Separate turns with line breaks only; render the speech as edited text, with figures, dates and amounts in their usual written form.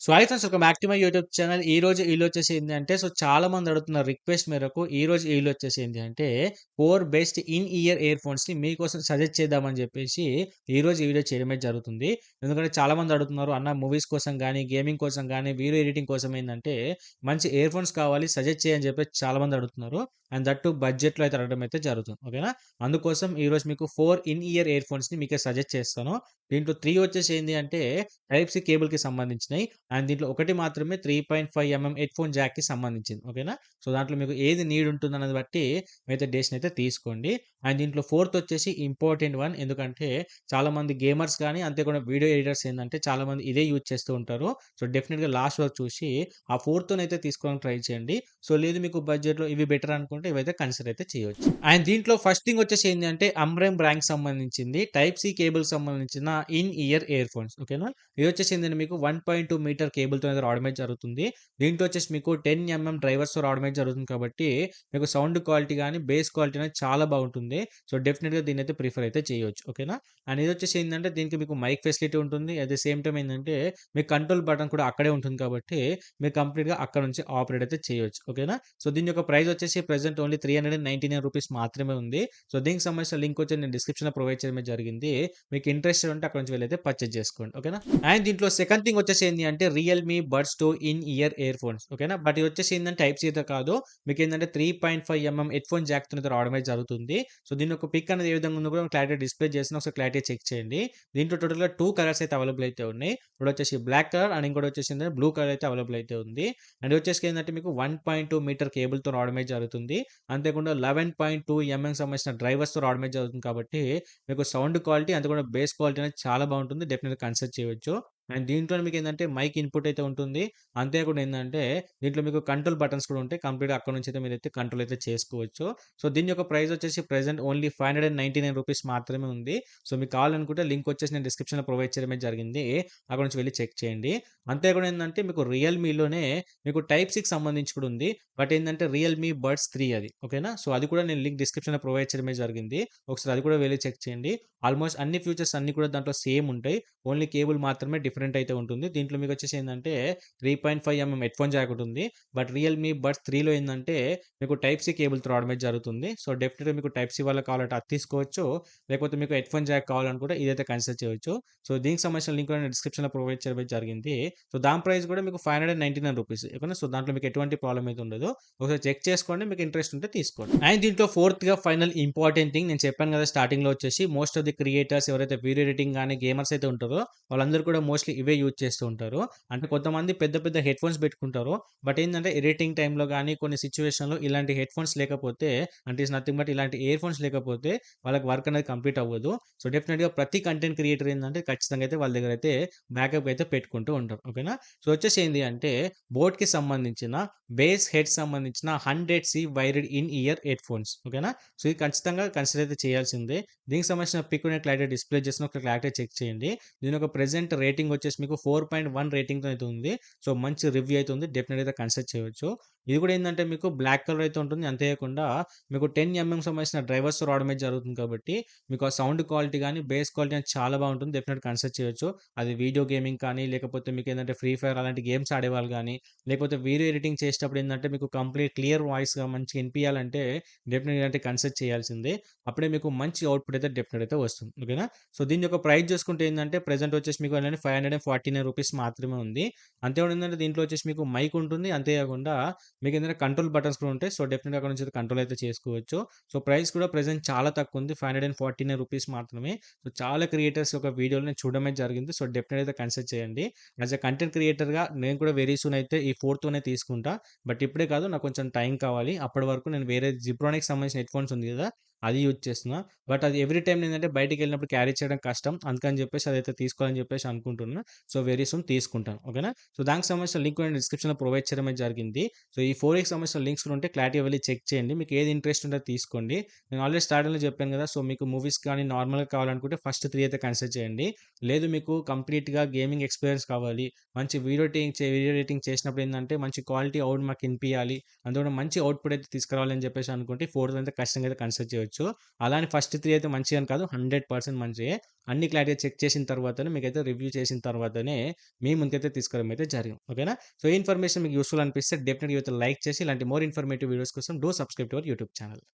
So, hi friends welcome back to my YouTube channel. ఈరోజు ఈళ్ళొచ్చేసి ఏందంటే, చాలా మంది అడుగుతున్న రిక్వెస్ట్ మేరకు ఈరోజు ఈళ్ళొచ్చేసి ఏంటి అంటే, 4 బెస్ట్ ఇన్ ఇయర్ ఇయర్ ఫోన్స్‌ని మీకోసం సజెస్ట్ చేద్దామని జెప్పేసి ఈరోజు ఈ వీడియో చేయడమే జరుగుతుంది. ఎందుకంటే చాలా మంది అడుగుతున్నారు, అన్న మూవీస్ కోసం గానీ, గేమింగ్ కోసం గానీ, వీడియో ఎడిటింగ్ కోసం ఏందంటే, మంచి ఇయర్ ఫోన్స్ కావాలి సజెస్ట్ చేయని చెప్పేసి చాలా మంది అడుగుతున్నారు. అండ్ దట్ టూ బడ్జెట్‌లో అయితే అడగడం అయితే జరుగుతుంది. ఓకేనా? అందుకోసం ఈరోజు మీకు 4 ఇన్ ఇయర్ ఇయర్ ఫోన్స్‌ని మీకే సజెస్ట్ చేస్తాను. దీంట్లో 3 వచ్చేసి ఏంది అంటే, టైప్ సి కేబుల్‌కి సంబంధించినయి. అండ్ దీంట్లో ఒకటి మాత్రమే 3.5 హెడ్‌ఫోన్ జాక్‌కి సంబంధించింది. ఓకేనా? సో, దాంట్లో మీకు ఏది నీడ్ ఉంటుందన్నది బట్టి మీరైతే డెసిషన్ అయితే తీసుకోండి. అండ్ దీంట్లో ఫోర్త్ వచ్చేసి ఇంపార్టెంట్ వన్. ఎందుకంటే చాలామంది గేమర్స్ గానీ, అంతే కూడా వీడియో ఎడిటర్స్ ఏందంటే చాలామంది ఇదే యూజ్ చేస్తూ ఉంటారు. సో, డెఫినిట్‌గా లాస్ట్ వరకు చూసి ఆ ఫోర్త్‌నైతే తీసుకోవడానికి ట్రై చేయండి. సో, లేదు మీకు బడ్జెట్‌లో ఇవి బెటర్ అనుకుంటే ఇవైతే కన్సిడర్ అయితే చేయొచ్చు. అండ్ దీంట్లో ఫస్ట్ థింగ్ వచ్చేసి ఏంది అంటే అమ్రేమ్ బ్రాండ్‌కి సంబంధించింది టైప్ సి కేబుల్‌కి సంబంధించిన ఇన్ ఇయర్ ఇయర్ ఫోన్స్. ఓకేనా? ఇదొచ్చేసి ఏందంటే మీకు 1.2 మీటర్ కేబుల్‌తోనైతే రావడమే జరుగుతుంది. దీంట్లో వచ్చేసి మీకు 10 డ్రైవర్స్‌తో రావడమే జరుగుతుంది కాబట్టి, మీకు సౌండ్ క్వాలిటీ గాని, బేస్ క్వాలిటీ అనేది చాలా బావుంటుంది. సో, డెఫినిట్‌గా దీన్నైతే ప్రిఫర్ అయితే చేయొచ్చు. ఓకేనా? అండ్ ఇదొచ్చేసి ఏందంటే దీనికి మీకు మైక్ ఫెసిలిటీ ఉంటుంది. అట్ ది సేమ్ టైమ్ ఏందంటే, మీకు కంట్రోల్ బటన్ కూడా అక్కడే ఉంటుంది కాబట్టి, మీరు కంప్లీట్‌గా అక్కడ నుంచి ఆపరేట్ అయితే చేయొచ్చు. ఓకేనా? సో, దీని యొక్క ప్రైస్ వచ్చేసి ప్రెజెంట్ ఓన్లీ రూ. 399 మాత్రమే ఉంది. సో, దీనికి సంబంధించిన లింక్ వచ్చి నేను డిస్క్రిప్షన్‌లో ప్రొవైడ్ చేయడమే జరిగింది. మీకు ఇంట్రెస్టెడ్ ఉంటే అక్కడ నుంచి వెళ్లైతే పర్చేజ్ చేసుకోండి. ఓకేనా? అండ్ దీంట్లో సెకండ్ థింగ్ వచ్చేసి ఏంది అంటే Realme buds 2 in year ear phones. ఓకేనా? బట్ ఇది వచ్చేసి ఏందంటే టైప్ సి అయితే కాదు. మీకేందంటే 3.5 హెడ్‌ఫోన్ జాక్‌తోనైతే రావడమే జరుగుతుంది. సో, దీని యొక్క పిక్ అనేది ఏ విధంగా ఉందో కూడా క్లారిటీ డిస్‌ప్లే చేసిన ఒకసారి క్లారిటీ చెక్ చేయండి. దీంట్లో టోటల్‌గా 2 కలర్స్ అయితే అవైలబుల్ అయితే ఉన్నాయి. ఒకటొచ్చేసి బ్లాక్ కలర్ అండ్ ఇంకోటి వచ్చేసి ఏందంటే బ్లూ కలర్ అయితే అవైలబుల్ అయితే ఉంది. అండ్ ఇది వచ్చేసి ఏందంటే మీకు 1.2 మీటర్ కేబుల్‌తో రావడమే జరుగుతుంది. అంతేకాకుండా 11.2 సంబంధించిన డ్రైవర్స్‌తో రావడమే జరుగుతుంది కాబట్టి, మీకు సౌండ్ క్వాలిటీ అంతే కూడా బేస్ క్వాలిటీ అనేది చాలా బావుంటుంది. డెఫినిట్‌గా కన్సిడర్ చేయవచ్చు. అండ్ దీంట్లోనే మీకేందంటే మైక్ ఇన్‌పుట్ అయితే ఉంటుంది. అంతేకాకుండా ఏందంటే దీంట్లో మీకు కంట్రోల్ బటన్స్ కూడా ఉంటాయి. కంప్లీట్‌గా అక్కడి నుంచి అయితే మీరైతే కంట్రోల్ అయితే చేసుకోవచ్చు. సో, దీని యొక్క ప్రైస్ వచ్చేసి ప్రెజెంట్ ఓన్లీ రూ. 599 మాత్రమే ఉంది. సో, మీకు కావాలనుకుంటే లింక్ వచ్చేసి నేను డిస్క్రిప్షన్‌లో ప్రొవైడ్ చేయడమే జరిగింది. అక్కడ నుంచి వెళ్లి చెక్ చేయండి. అంతేకాకుండా ఏందంటే మీకు రియల్‌మీలోనే మీకు టైప్ సికి సంబంధించి కూడా ఉంది. బట్ ఏందంటే రియల్‌మీ బడ్స్ 3 అది. ఓకేనా? సో, అది కూడా నేను లింక్ డిస్క్రిప్షన్‌లో ప్రొవైడ్ చేయడమే జరిగింది. ఒకసారి అది కూడా వెళ్లి చెక్ చేయండి. ఆల్‌మోస్ట్ అన్ని ఫీచర్స్ అన్నీ కూడా దాంట్లో సేమ్ ఉంటాయి. ఓన్లీ కేబుల్ మాత్రమే డిఫరెంట్ అయితే ఉంటుంది. దీంట్లో మీకొచ్చేసి ఏందంటే 3.5 హెడ్‌ఫోన్ జాక్ ఒకటుంది. బట్ రియల్‌మీ బడ్స్ 3లో ఏందంటే మీకు టైప్ సి కేబుల్‌తో రావడమే జరుగుతుంది. సో, డెఫినిట్‌గా మీకు టైప్ సి వాళ్ళకి కావాలంటే అది తీసుకోవచ్చు. లేకపోతే మీకు హెడ్‌ఫోన్ జాక్ కావాలనుకుంటే ఇదైతే కన్సిడర్ చేయొచ్చు. సో, దీనికి సంబంధించిన లింక్ కూడా నేను డిస్క్రిప్షన్‌లో ప్రొవైడ్ చేయడం జరిగింది. సో, దాని ప్రైస్ కూడా మీకు రూ. 599 ఓకేనా? సో, దాంట్లో మీకు ఎటువంటి ప్రాబ్లమ్ అయితే ఉండదు. ఒకసారి చెక్ చేసుకోండి. మీకు ఇంట్రెస్ట్ ఉంటే తీసుకోండి. అండ్ దీంట్లో ఫోర్త్‌గా ఫైనల్ ఇంపార్టెంట్ థింగ్ నేను చెప్పాను కదా! స్టార్టింగ్‌లో వచ్చేసి మోస్ట్ ఆఫ్ ది క్రియేటర్స్ ఎవరైతే వీడియో ఎడిటింగ్ గాని, గేమర్స్ అయితే ఉంటారో వాళ్ళందరూ కూడా మోస్ట్‌లీ ఇవే యూజ్ చేస్తూ ఉంటారు. అంటే కొంతమంది పెద్ద పెద్ద హెడ్‌ఫోన్స్ పెట్టుకుంటారు. బట్ ఏందంటే ఎడిటింగ్ టైమ్‌లో గాని కొన్ని సిట్యుయేషన్‌లో ఇలాంటి హెడ్‌ఫోన్స్ లేకపోతే అంటే ఈస్ నథింగ్ బట్ ఇలాంటి ఇయర్ ఫోన్స్ లేకపోతే వాళ్ళకి వర్క్ అనేది కంప్లీట్ అవ్వదు. సో, డెఫినిట్‌గా ప్రతి కంటెంట్ క్రియేటర్ ఏందంటే ఖచ్చితంగా అయితే వాళ్ళ దగ్గర అయితే బ్యాకప్ అయితే పెట్టుకుంటూ ఉంటారు. ఓకేనా? సో, వచ్చేసి ఏంది అంటే బోట్‌కి సంబంధించిన బేస్ హెడ్ సంబంధించిన 100 వైర్డ్ ఇన్ ఇయర్ హెడ్‌ఫోన్స్. ఓకేనా? సో, ఇది ఖచ్చితంగా కన్సిడర్ అయితే చేయాల్సిందే. దీనికి సంబంధించిన పిక్ నేను క్లారిటీ డిస్‌ప్లే చేసిన ఒక క్లారిటీ చెక్ చేయండి. దీని యొక్క ప్రెజెంట్ రేటింగ్ వచ్చేసి మీకు 4.1 రేటింగ్‌తో అయితే ఉంది. సో, మంచి రివ్యూ అయితే ఉంది. డెఫినిట్‌గా అయితే కన్సిడర్ చేయవచ్చు. ఇది కూడా ఏందంటే మీకు బ్లాక్ కలర్ అయితే ఉంటుంది. అంతే కాకుండా మీకు 10 సంబంధించిన డ్రైవర్స్‌తో రావడమే జరుగుతుంది కాబట్టి, మీకు ఆ సౌండ్ క్వాలిటీ గాని, బేస్ క్వాలిటీ అనేది చాలా బావుంటుంది. డెఫినిట్‌గా కన్సిడర్ చేయొచ్చు. అది వీడియో గేమింగ్ కానీ, లేకపోతే మీకేందంటే ఫ్రీ ఫైర్ అలాంటి గేమ్స్ ఆడేవాళ్ళు గాని, లేకపోతే వీడియో ఎడిటింగ్ చేసేటప్పుడు ఏందంటే మీకు కంప్లీట్ క్లియర్ వాయిస్‌గా మంచిగా ఇనిపియాలంటే డెఫినిట్‌గా అంటే కన్సిడర్ చేయాల్సిందే. అప్పుడే మీకు మంచి ఔట్‌పుట్ అయితే డెఫినిట్‌గా అయితే వస్తుంది. ఓకేనా? సో, దీని యొక్క ప్రైస్ చూసుకుంటే ఏందంటే ప్రెజెంట్ వచ్చేసి మీకు ఏంటంటే రూ. 549 మాత్రమే ఉంది. అంతేకాకుండా ఏందంటే దీంట్లో వచ్చేసి మీకు మైక్ ఉంటుంది. అంతే కాకుండా మీకేందంటే కంట్రోల్ బటన్స్ కూడా ఉంటాయి. సో, డెఫినిట్‌గా అక్కడ నుంచి అయితే కంట్రోల్ అయితే చేసుకోవచ్చు. సో, ప్రైస్ కూడా ప్రెజెంట్ చాలా తక్కువుంది. రూ. 549 మాత్రమే. సో, చాలా క్రియేటర్స్ యొక్క వీడియోలు నేను చూడడమే జరిగింది. సో, డెఫినిట్‌గా అయితే కన్సిడర్ చేయండి. యాస్ ఎ కంటెంట్ క్రియేటర్‌గా నేను కూడా వెరీ సూన్ అయితే ఈ 4తోనే తీసుకుంటా. బట్ ఇప్పుడే కాదు నాకు కొంచెం టైం కావాలి. అప్పటి వరకు నేను వేరే జిబ్రానిక్స్ సంబంధించిన హెడ్‌ఫోన్స్ ఉంది కదా! అది యూజ్ చేస్తున్నా. బట్ అది ఎవ్రీ టైమ్ నేనంటే బయటికెళ్ళినప్పుడు క్యారీ చేయడం కష్టం. అందుకని చెప్పేసి అదైతే తీసుకోవాలని చెప్పేసి అనుకుంటున్నా. సో, వెరీ సూన్ తీసుకుంటాను. ఓకేనా? సో, దానికి సంబంధించిన లింక్ కూడా నేను డిస్క్రిప్షన్‌లో ప్రొవైడ్ చేయడమే జరిగింది. సో, ఈ 4కి సంబంధించిన లింక్స్ కూడా ఉంటే క్లారిటీగా వెళ్లి చెక్ చేయండి. మీకు ఏది ఇంట్రెస్ట్ ఉంటే అది తీసుకోండి. నేను ఆల్రెడీ స్టార్టింగ్‌లో చెప్పాను కదా! సో, మీకు మూవీస్ కానీ నార్మల్‌గా కావాలనుకుంటే ఫస్ట్ 3 అయితే కన్సిడర్ చేయండి. లేదు మీకు కంప్లీట్‌గా గేమింగ్ ఎక్స్‌పీరియన్స్ కావాలి. మంచి వీడియో ఎడిటింగ్ చేసినప్పుడు ఏందంటే మంచి క్వాలిటీ అవుట్ మాకు ఇనిపియాలి. అందులో మంచి ఔట్‌పుట్ అయితే తీసుకురావాలని చెప్పేసి అనుకుంటే 4th అయితే ఖచ్చితంగా అయితే కన్సిడర్ చేయొచ్చు. తీసుకోవచ్చు. అలా అని ఫస్ట్ 3 అయితే మంచియని కాదు. 100% మంచియే. అన్ని క్లారిటీగా చెక్ చేసిన తర్వాతనే మీకైతే రివ్యూ చేసిన తర్వాతనే మీ ముందుకైతే తీసుకురావడం అయితే జరిగింది. ఓకేనా? సో, ఈ ఇన్ఫర్మేషన్ మీకు యూజ్‌ఫుల్ అనిపిస్తే డెఫినెట్‌గా అయితే లైక్ చేసి ఇలాంటి మోర్ ఇన్ఫర్మేటివ్ వీడియోస్ కోసం do subscribe to our YouTube channel.